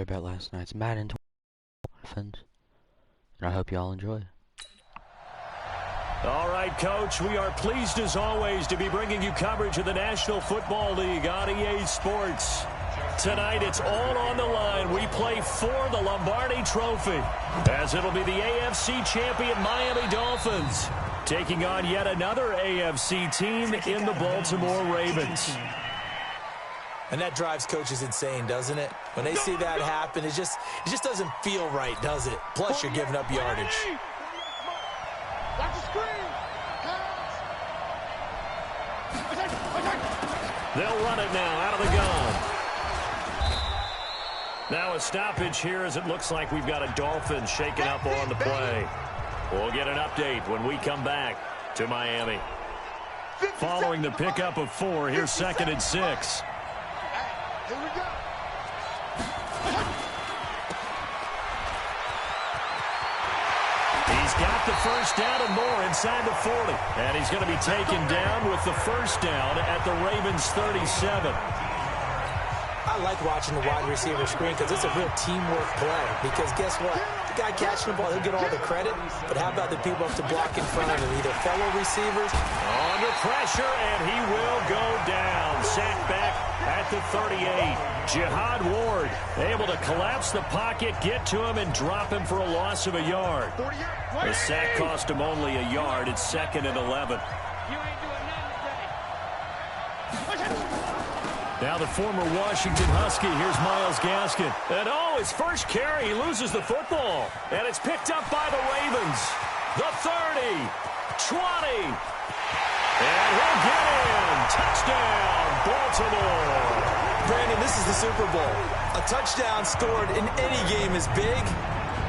about last night's Madden and I hope y'all enjoy. All right, Coach, we are pleased as always to be bringing you coverage of the National Football League on EA Sports. Tonight, it's all on the line. We play for the Lombardi Trophy, as it'll be the AFC champion Miami Dolphins taking on yet another AFC team in the Baltimore Ravens. And that drives coaches insane, doesn't it? When they see that happen, it just doesn't feel right, does it? Plus, you're giving up yardage. They'll run it now out of the gun. Now a stoppage here as it looks like we've got a Dolphin shaken up on the play. We'll get an update when we come back to Miami. Following the pickup of 4, here's 2nd and 6. Here we go. He's got the first down and more inside the 40. And he's going to be taken down with the first down at the Ravens 37. I like watching the wide receiver screen because it's a real teamwork play. Because guess what? The guy catching the ball, he'll get all the credit. But how about the people up to block in front of him? Either fellow receivers. Under pressure, and he will go down. Sacked back at the 38. Jihad Ward able to collapse the pocket, get to him, and drop him for a loss of a yard. The sack cost him only a yard. It's 2nd and 11. Now the former Washington Husky. Here's Myles Gaskin. And his first carry. He loses the football. And it's picked up by the Ravens. The 30. 20. And he'll get in. Touchdown, Baltimore. Brandon, this is the Super Bowl. A touchdown scored in any game is big.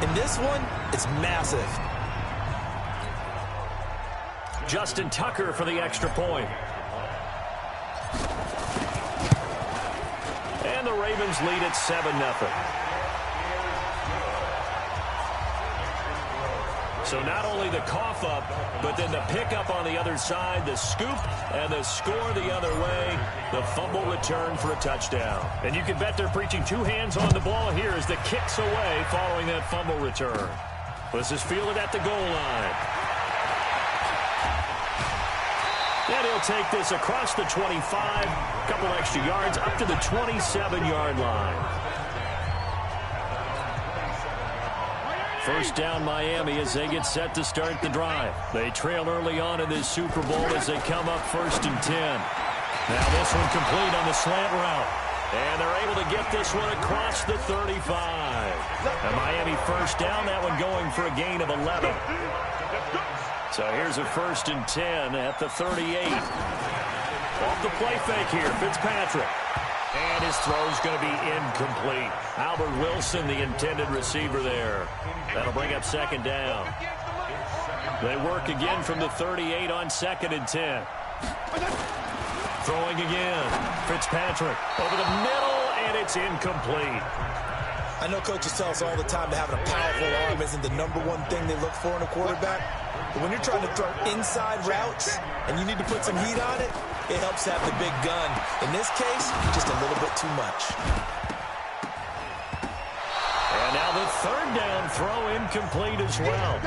In this one, it's massive. Justin Tucker for the extra point. And the Ravens lead at 7-0. So not only the cough up, but then the pickup on the other side, the scoop, and the score the other way, the fumble return for a touchdown. And you can bet they're preaching 2 hands on the ball here as the kicks away following that fumble return. This is fielded at the goal line. And he'll take this across the 25, a couple extra yards, up to the 27-yard line. First down Miami as they get set to start the drive. They trail early on in this Super Bowl as they come up 1st and 10. Now this one complete on the slant route. And they're able to get this one across the 35. A Miami first down, that one going for a gain of 11. So here's a 1st and 10 at the 38. Off the play fake here, Fitzpatrick. And his throw's going to be incomplete. Albert Wilson, the intended receiver there. That'll bring up 2nd down. They work again from the 38 on 2nd and 10. Throwing again. Fitzpatrick over the middle, and it's incomplete. I know coaches tell us all the time that having a powerful arm isn't the #1 thing they look for in a quarterback. But when you're trying to throw inside routes and you need to put some heat on it, it helps to have the big gun. In this case, just a little bit too much. And now the 3rd down throw incomplete as well.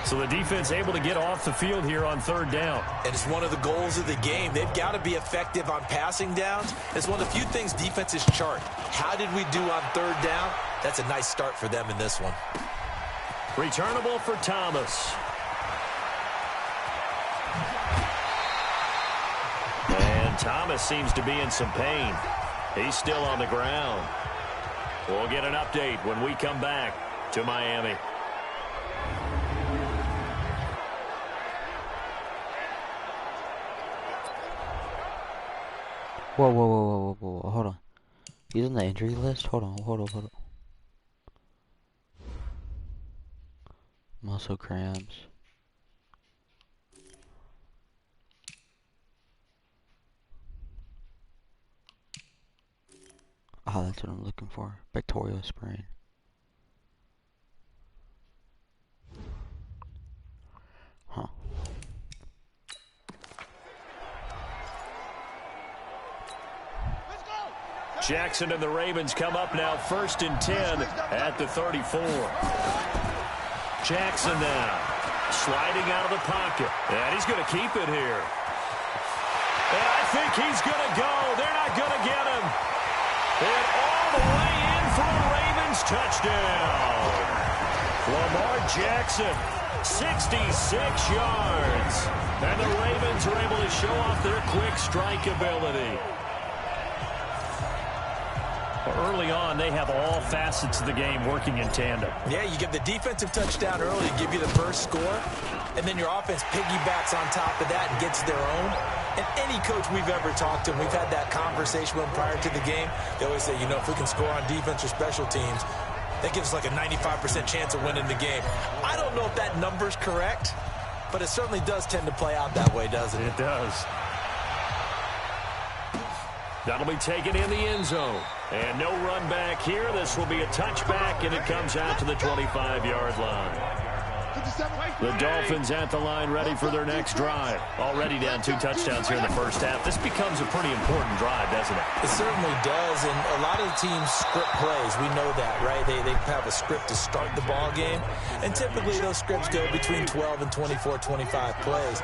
So the defense able to get off the field here on 3rd down. And it's one of the goals of the game. They've got to be effective on passing downs. It's one of the few things defenses chart. How did we do on 3rd down? That's a nice start for them in this one. Returnable for Thomas. And Thomas seems to be in some pain. He's still on the ground. We'll get an update when we come back to Miami. Whoa, hold on. He's on the injury list? Hold on. Muscle cramps. Oh, that's what I'm looking for. Pectoral sprain. Huh. Jackson and the Ravens come up now 1st and 10 at the 34. Jackson now sliding out of the pocket. And he's going to keep it here. And I think he's going to go. They're not going to get him. And all the way in for a Ravens touchdown. Lamar Jackson, 66 yards. And the Ravens are able to show off their quick strike ability. Early on, they have all facets of the game working in tandem. Yeah, you get the defensive touchdown early to give you the first score, and then your offense piggybacks on top of that and gets their own. And any coach we've ever talked to, and we've had that conversation with them prior to the game, they always say, you know, if we can score on defense or special teams, that gives us like a 95% chance of winning the game. I don't know if that number's correct, but it certainly does tend to play out that way, doesn't it? It does. That'll be taken in the end zone. And no run back here. This will be a touchback, and it comes out to the 25-yard line. The Dolphins at the line ready for their next drive. Already down 2 touchdowns here in the first half. This becomes a pretty important drive, doesn't it? It certainly does, and a lot of the teams script plays. We know that, right? They have a script to start the ball game, and typically those scripts go between 12 and 24, 25 plays.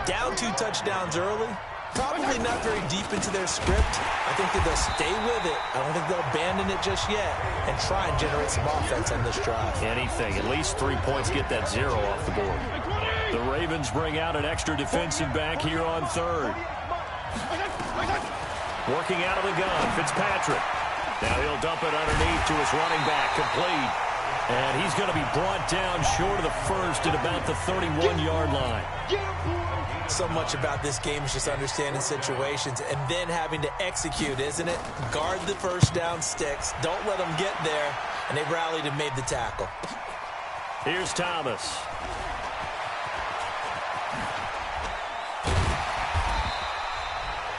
Down 2 touchdowns early, probably not very deep into their script. I think that they'll stay with it. I don't think they'll abandon it just yet and try and generate some offense on this drive. Anything. At least 3 points get that 0 off the board. The Ravens bring out an extra defensive back here on 3rd. Working out of the gun, Fitzpatrick. Now he'll dump it underneath to his running back, complete. And he's going to be brought down short of the first at about the 31-yard line. So much about this game is just understanding situations and then having to execute, isn't it? Guard the first down sticks. Don't let them get there. And they rallied and made the tackle. Here's Thomas.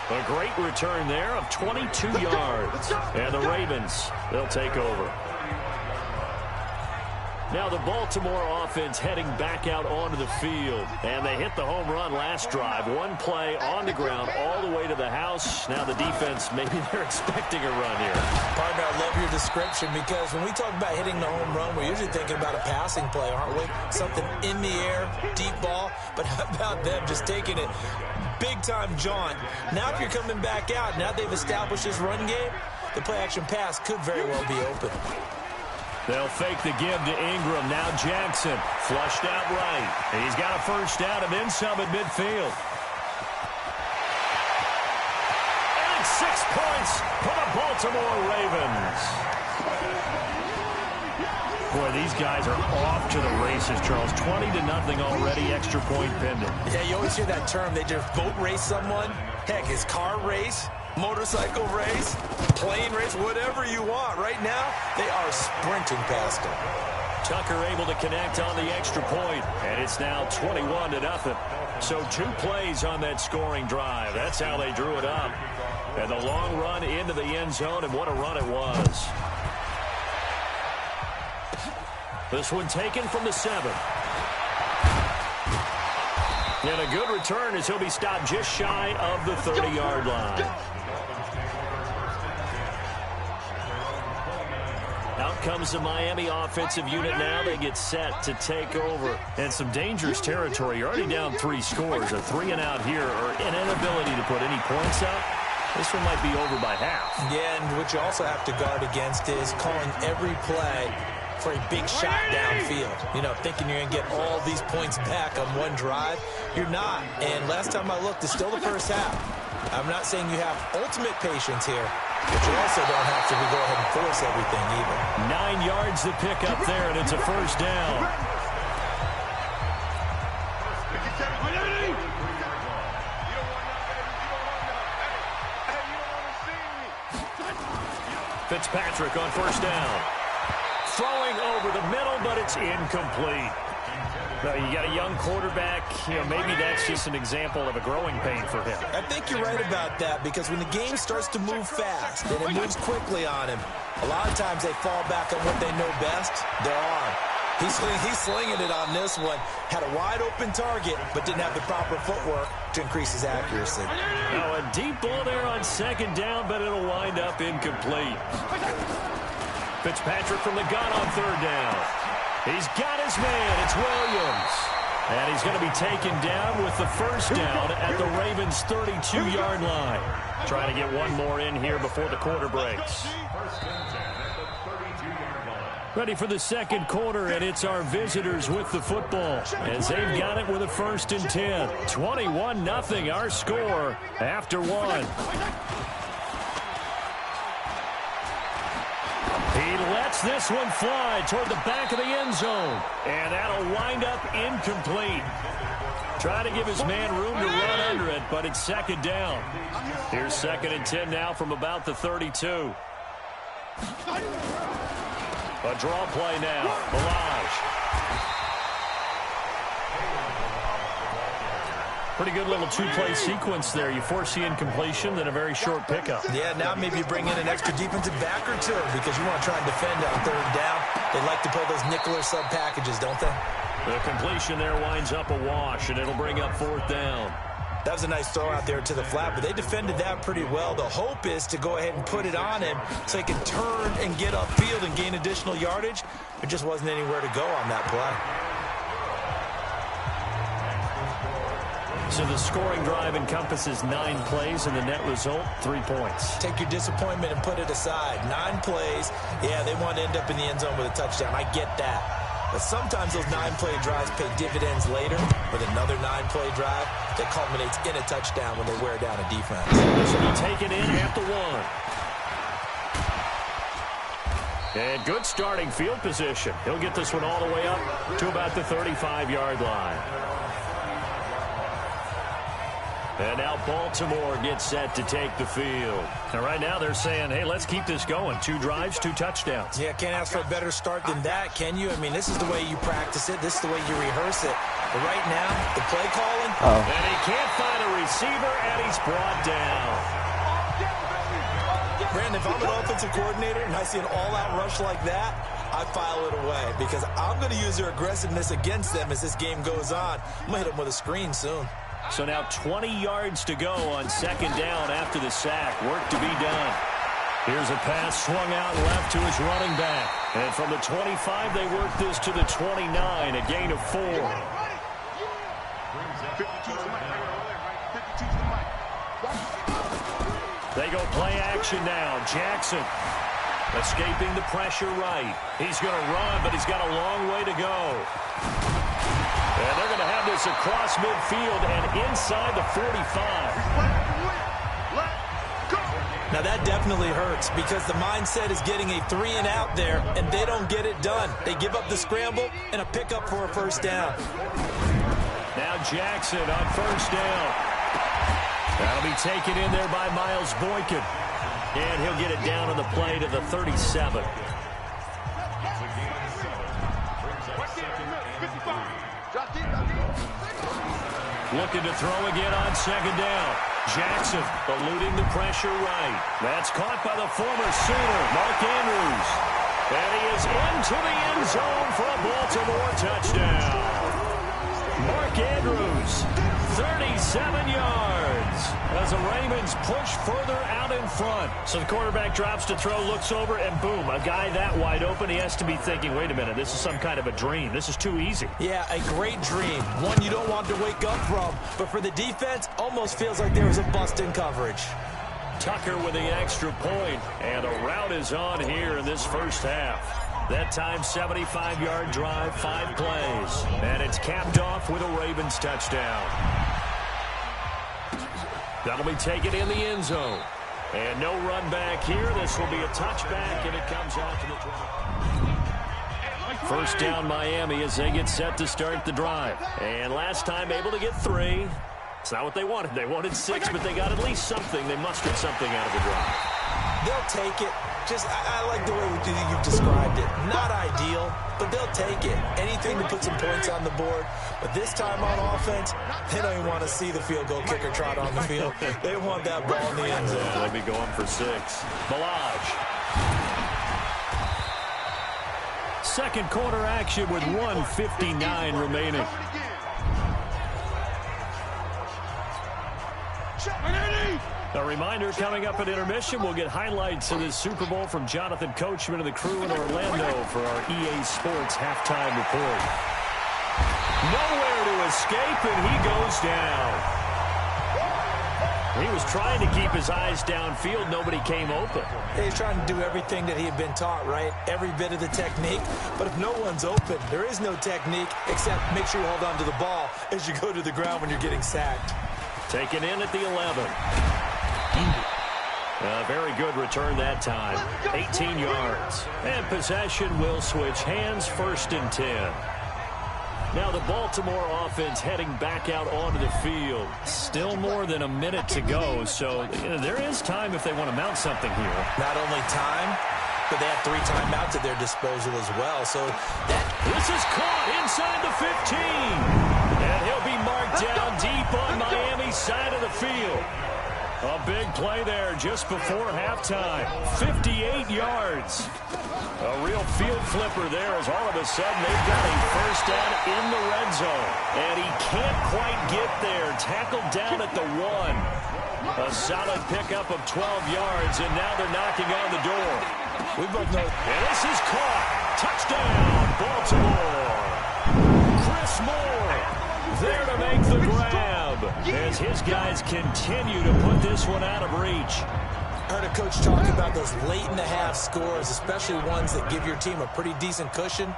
A great return there of 22 yards. And the Ravens, they'll take over. Now the Baltimore offense heading back out onto the field. And they hit the home run last drive. One play on the ground all the way to the house. Now the defense, maybe they're expecting a run here. Partner, I love your description because when we talk about hitting the home run, we're usually thinking about a passing play, aren't we? Something in the air, deep ball. But how about them just taking it big-time jaunt? Now if you're coming back out, now they've established this run game, the play-action pass could very well be open. They'll fake the give to Ingram. Now Jackson flushed out right. And he's got a first down and then some at midfield. And 6 points for the Baltimore Ravens. Boy, these guys are off to the races, Charles. 20-0 already, extra point pending. Yeah, you always hear that term. They just boat race someone. Heck, his car race, motorcycle race, plane race, whatever you want. Right now, they are sprinting past him. Tucker able to connect on the extra point, and it's now 21-0. So 2 plays on that scoring drive. That's how they drew it up. And the long run into the end zone, and what a run it was. This one taken from the 7. And a good return as he'll be stopped just shy of the 30-yard line. Out comes the Miami offensive unit now. They get set to take over. And some dangerous territory. You're already down 3 scores. A 3-and-out here, or an inability to put any points up. This one might be over by half. Yeah, and what you also have to guard against is calling every play for a big shot downfield. You know, thinking you're going to get all these points back on one drive. You're not. And last time I looked, it's still the first half. I'm not saying you have ultimate patience here, but you also don't have to go ahead and force everything either. 9 yards to pick up there, and it's a first down. Fitzpatrick on first down. Throwing over the middle, but it's incomplete. Now, you got a young quarterback. You know, maybe that's just an example of a growing pain for him. I think you're right about that, because when the game starts to move fast and it moves quickly on him, a lot of times they fall back on what they know best, their arm. He's slinging it on this one. Had a wide open target, but didn't have the proper footwork to increase his accuracy. Now a deep ball there on second down, but it'll wind up incomplete. Fitzpatrick from the gun on third down. He's got his man. It's Williams. And he's going to be taken down with the first down at the Ravens' 32-yard line. Trying to get one more in here before the quarter breaks. Ready for the second quarter, and it's our visitors with the football as they've got it with a 1st and 10. 21-0 our score after one. He lets this one fly toward the back of the end zone, and that'll wind up incomplete. Trying to give his man room to run under it, but it's second down. Here's 2nd and 10 now from about the 32. A draw play now. Balaj. Pretty good little two-play sequence there. You force the incompletion, then a very short pickup. Yeah, now maybe you bring in an extra defensive back or two because you want to try and defend on third down. They like to pull those nickel or sub packages, don't they? The completion there winds up a wash, and it'll bring up 4th down. That was a nice throw out there to the flat, but they defended that pretty well. The hope is to go ahead and put it on him so he can turn and get upfield and gain additional yardage. There just wasn't anywhere to go on that play. So the scoring drive encompasses 9 plays, and the net result, 3 points. Take your disappointment and put it aside. 9 plays. Yeah, they want to end up in the end zone with a touchdown. I get that. But sometimes those 9-play drives pay dividends later with another 9-play drive that culminates in a touchdown when they wear down a defense. This will be taken in at the 1. And good starting field position. He'll get this one all the way up to about the 35-yard line. And now Baltimore gets set to take the field. And right now they're saying, hey, let's keep this going. 2 drives, 2 touchdowns. Yeah, can't ask for a better start than that, can you? I mean, this is the way you practice it. This is the way you rehearse it. But right now, the play calling. And he can't find a receiver, and he's brought down. Brandon, if I'm an offensive coordinator and I see an all-out rush like that, I file it away because I'm going to use their aggressiveness against them as this game goes on. I'm going to hit them with a screen soon. So now 20 yards to go on second down after the sack. Work to be done. Here's a pass swung out left to his running back. And from the 25, they work this to the 29, a gain of 4. They go play action now. Jackson escaping the pressure right. He's going to run, but he's got a long way to go. And they're going to have this across midfield and inside the 45. Now that definitely hurts because the mindset is getting a 3-and-out there, and they don't get it done. They give up the scramble and a pickup for a first down. Now Jackson on first down. That'll be taken in there by Miles Boykin. And he'll get it down on the play to the 37. Looking to throw again on second down. Jackson eluding the pressure right. That's caught by the former Sooner, Mark Andrews. And he is into the end zone for a Baltimore touchdown. Mark Andrews, 37 yards as the Ravens push further out in front. So the quarterback drops to throw, looks over, and boom, a guy that wide open, he has to be thinking, wait a minute, this is some kind of a dream. This is too easy. Yeah, a great dream. One you don't want to wake up from. But for the defense, almost feels like there was a bust in coverage. Tucker with the extra point, and a route is on here in this first half. That time, 75-yard drive, 5 plays. And it's capped off with a Ravens touchdown. That'll be taken in the end zone. And no run back here. This will be a touchback, and it comes out to the 20. First down, Miami, as they get set to start the drive. And last time, able to get 3. It's not what they wanted. They wanted 6, but they got at least something. They mustered something out of the drive. They'll take it. Just, I like the way you've described it. Not ideal, but they'll take it. Anything to put some points on the board. But this time on offense, they don't even want to see the field goal kicker trot on the field. They want that ball in the end zone. Yeah, they'll be going for 6. Balaj. second quarter action with 1:59 remaining. A reminder, coming up at intermission, we'll get highlights of this Super Bowl from Jonathan Coachman and the crew in Orlando for our EA Sports halftime report. Nowhere to escape, and he goes down. He was trying to keep his eyes downfield. Nobody came open. He's trying to do everything that he had been taught, right? Every bit of the technique. But if no one's open, there is no technique except make sure you hold on to the ball as you go to the ground when you're getting sacked. Taken in at the 11. A very good return that time. 18 yards. And possession will switch hands, 1st and 10. Now the Baltimore offense heading back out onto the field. Still more than a minute to go, so there is time if they want to mount something here. Not only time, but they have 3 timeouts at their disposal as well. So this is caught inside the 15. And he'll be marked down deep on Miami's side of the field. A big play there just before halftime. 58 yards. A real field flipper there as all of a sudden they've got a first down in the red zone. And he can't quite get there. Tackled down at the 1. A solid pickup of 12 yards, and now they're knocking on the door. We both know. And this is caught. Touchdown, Baltimore. Chris Moore there to make the grab as his guys continue to put this one out of reach. I heard a coach talk about those late-in-the-half scores, especially ones that give your team a pretty decent cushion.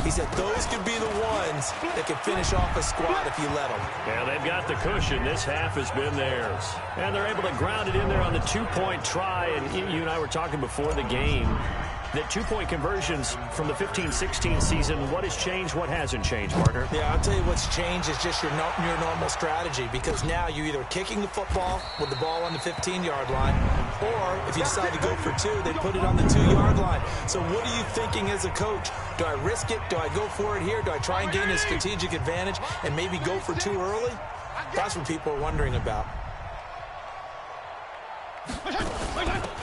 He said those could be the ones that can finish off a squad if you let them. Yeah, they've got the cushion. This half has been theirs. And they're able to ground it in there on the 2-point try. And you and I were talking before the game that 2-point conversions from the 15-16 season, what has changed, what hasn't changed, partner? Yeah, I'll tell you what's changed is just your normal strategy, because now you're either kicking the football with the ball on the 15-yard line, or if you decide to go for 2, they put it on the 2-yard line. So what are you thinking as a coach? Do I risk it? Do I go for it here? Do I try and gain a strategic advantage and maybe go for 2 early? That's what people are wondering about.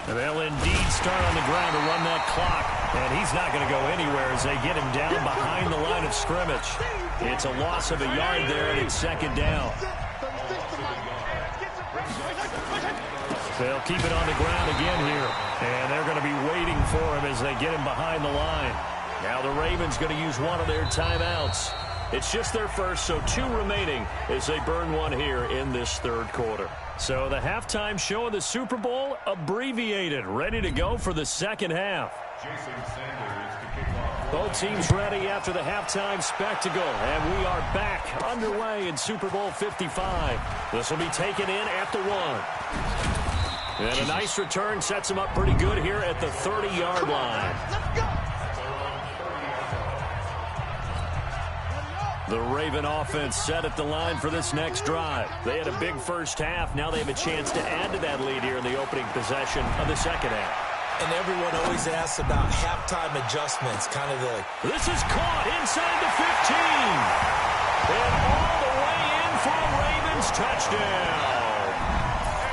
And they'll indeed start on the ground to run that clock. And he's not going to go anywhere as they get him down behind the line of scrimmage. It's a loss of a yard there, and it's 2nd down. They'll keep it on the ground again here. And they're going to be waiting for him as they get him behind the line. Now the Ravens going to use one of their timeouts. It's just their first, so 2 remaining as they burn one here in this 3rd quarter. So the halftime show of the Super Bowl abbreviated, ready to go for the 2nd half. Both teams ready after the halftime spectacle, and we are back underway in Super Bowl 55. This will be taken in at the 1. And a nice return sets them up pretty good here at the 30-yard line. The Raven offense set at the line for this next drive. They had a big first half. Now they have a chance to add to that lead here in the opening possession of the 2nd half. And everyone always asks about halftime adjustments, kind of the... This is caught inside the 15. And all the way in for a Ravens touchdown.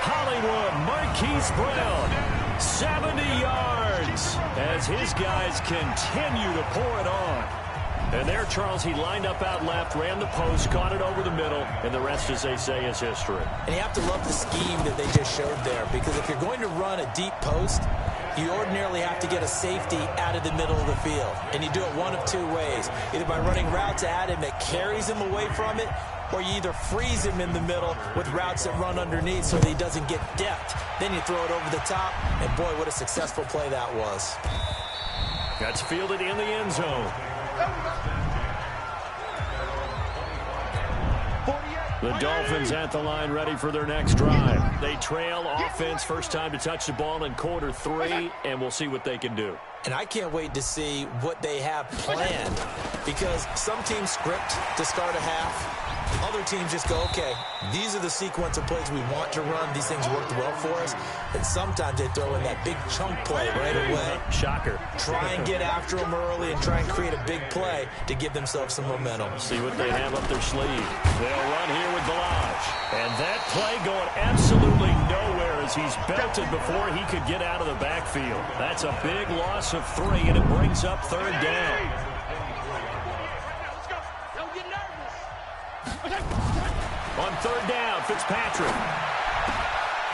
Hollywood Marquise Brown, 70 yards as his guys continue to pour it on. And there, Charles, he lined up out left, ran the post, caught it over the middle, and the rest, as they say, is history. And you have to love the scheme that they just showed there, because if you're going to run a deep post, you ordinarily have to get a safety out of the middle of the field. And you do it one of 2 ways, either by running routes at him that carries him away from it, or you either freeze him in the middle with routes that run underneath so that he doesn't get depth. Then you throw it over the top, and boy, what a successful play that was. That's fielded in the end zone. The Dolphins at the line ready for their next drive. They trail offense, first time to touch the ball in quarter 3, and we'll see what they can do. And I can't wait to see what they have planned, because some teams script to start a half. Other teams just go, okay, these are the sequence of plays we want to run. These things worked well for us. And sometimes they throw in that big chunk play right away. Shocker. Try and get after them early and try and create a big play to give themselves some momentum. See what they have up their sleeve. They'll run here with Balaj. And that play going absolutely nowhere as as he's belted before he could get out of the backfield. That's a big loss of 3, and it brings up 3rd down. On 3rd down, Fitzpatrick.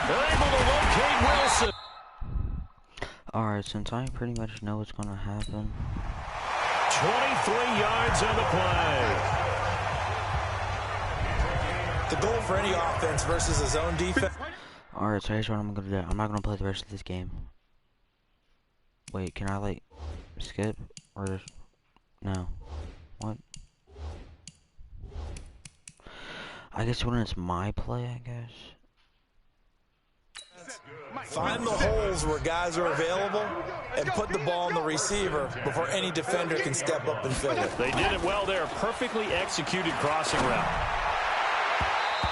They're able to locate Wilson. Alright, since I pretty much know what's gonna happen. 23 yards on the play. The goal for any offense versus his own defense. Alright, so here's what I'm gonna do. I'm not gonna play the rest of this game. Wait, can I like skip or just no? What? I guess when it's my play, I guess. Find the holes where guys are available and put the ball on the receiver before any defender can step up and fill it. They did it well there. Perfectly executed crossing route.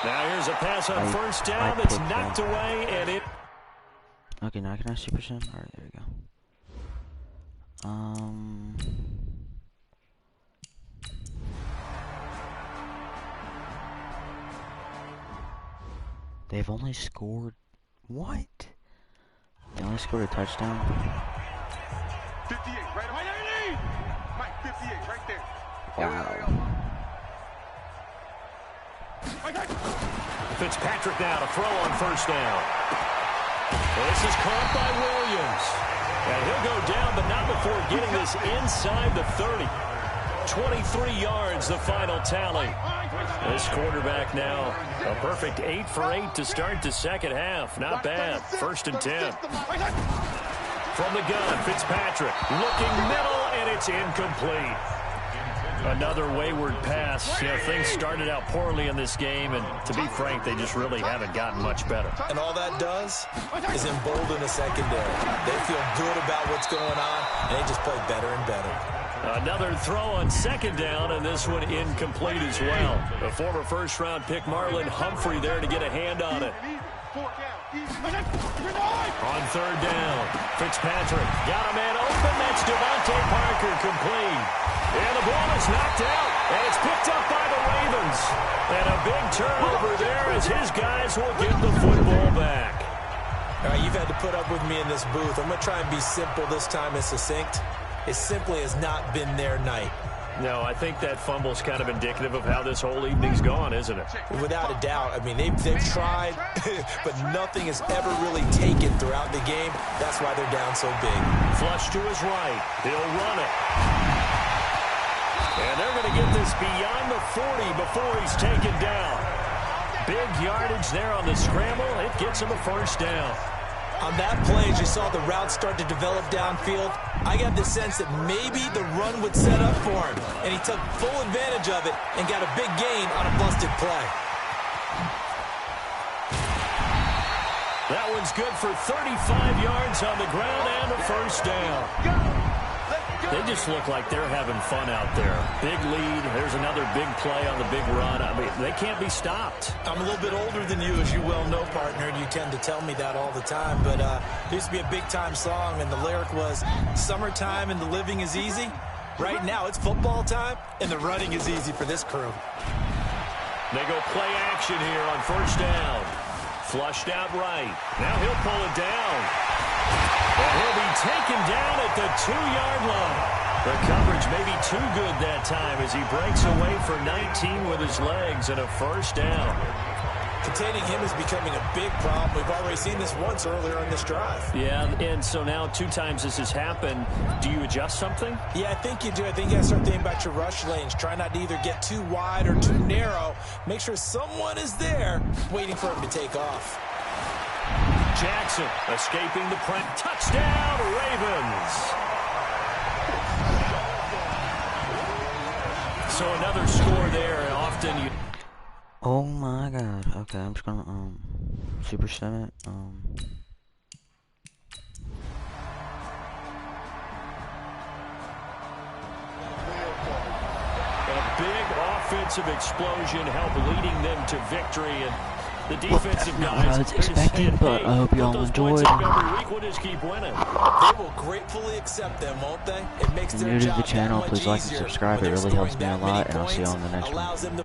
Now here's a pass on 1st down that's knocked away, and it... Okay, now can I super sim? Alright, there we go. They've only scored... What? They only scored a touchdown? 58, right on. Mike, 58, right there. Wow. Fitzpatrick now to throw on 1st down. This is caught by Williams. And he'll go down, but not before getting this inside the 30. 23 yards, the final tally. This quarterback now, a perfect 8 for 8 to start the 2nd half. Not bad. 1st and 10. From the gun, Fitzpatrick looking middle, and it's incomplete. Another wayward pass. You know, things started out poorly in this game, and to be frank, they just really haven't gotten much better. And all that does is embolden the secondary. They feel good about what's going on, and they just play better and better. Another throw on 2nd down, and this one incomplete as well. The former 1st-round pick Marlon Humphrey there to get a hand on it. On 3rd down, Fitzpatrick got a man open. That's Devontae Parker complete. And the ball is knocked out, and it's picked up by the Ravens. And a big turnover there as his guys will get the football back. All right, you've had to put up with me in this booth. I'm going to try and be simple this time and succinct. It simply has not been their night. No, I think that fumble's kind of indicative of how this whole evening's gone, isn't it? Without a doubt. I mean, they've tried, but nothing has ever really taken throughout the game. That's why they're down so big. Flush to his right. He'll run it. And they're going to get this beyond the 40 before he's taken down. Big yardage there on the scramble. It gets him a 1st down. On that play, as you saw the route start to develop downfield, I got the sense that maybe the run would set up for him, and he took full advantage of it and got a big gain on a busted play. That one's good for 35 yards on the ground and a 1st down. They just look like they're having fun out there. Big lead. There's another big play on the big run. I mean, they can't be stopped. I'm a little bit older than you, as you well know, partner, and you tend to tell me that all the time. But there used to be a big-time song, and the lyric was, "Summertime and the living is easy." Right now, it's football time, and the running is easy for this crew. They go play action here on 1st down. Flushed out right. Now he'll pull it down. And he'll be taken down at the 2-yard line. The coverage may be too good that time as he breaks away for 19 with his legs and a 1st down. Containing him is becoming a big problem. We've already seen this once earlier on this drive. Yeah, and so now 2 times this has happened. Do you adjust something? Yeah, I think you do. I think you got to start thinking about your rush lanes. Try not to either get too wide or too narrow. Make sure someone is there waiting for him to take off. Jackson escaping the print. Touchdown, Ravens. So another score there, and often you... Oh my god. Okay, I'm just gonna, super sim it, A big offensive explosion helped leading them to victory, and the defensive not guys what I was expecting, but I hope y'all enjoyed. We'll just keep winning. They will gratefully accept them, won't they? It makes If their you're new to job the channel, that please much like and easier subscribe. when It they're really helps me scoring a that many lot, and I'll see you points. on the next one. Allows them to